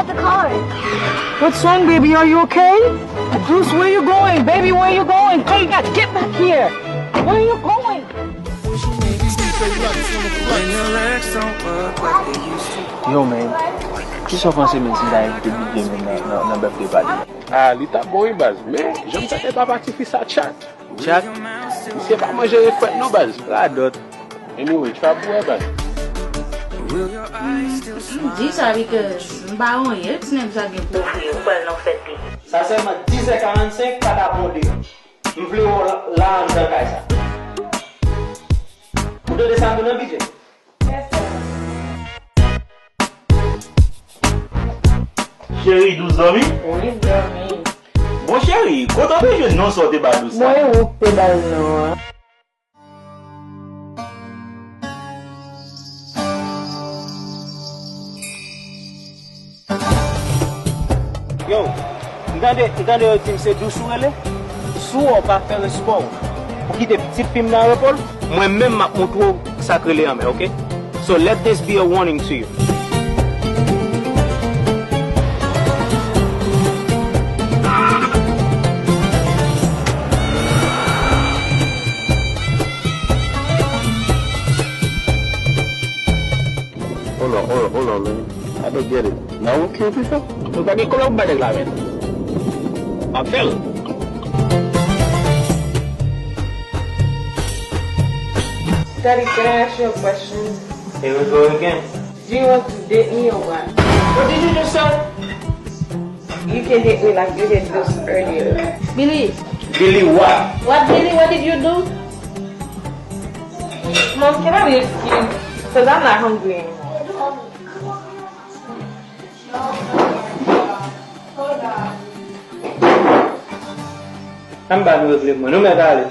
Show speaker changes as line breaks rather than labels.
out the car.
What's wrong, baby? Are you okay? Bruce, where you going? Baby, where you going? Hey, get back here. Where are you going? Yo, man. Qui sont pensés même si j'ai publié dans birthday party?
Ah, l'état bon et base. Mais, je me sentais pas parti faire ça chat.
Chat?
C'est pas manger les fêtes, non, base.
Là, d'autres.
Anyway, tu vas boire, base.
Dis ça avec un baron, il y a un petit ça qui est pour
Ça c'est ma 10h45 pas d'abonder. Je voulais là en train de ça. Vous devez descendre dans le budget.
Chérie, 12 amis?
Oui, dormi.
Bon chérie, quand on veut je non sortir par douce.
Moi, je pédale non.
Yo, entendez le team c'est douce ou elle? Sous on pas faire le sport. Pour quitter petit film dans l'épaule, moi-même ma montre sacré les amis, ok? So let this be a warning to you.
Hold on, man. I don't get it. Now what can't be felt?
Tú estás aquí con los verdes, la verdad. Abel.
Daddy, can I ask you a question?
Here we go again.
Do you want to date me or what?
What did you just say?
You can date me like you did this earlier.
Billy,
Billy what?
what did you do?
Mom, can I be excused? Because I'm not hungry anymore.
I'm bad with you, man. No matter.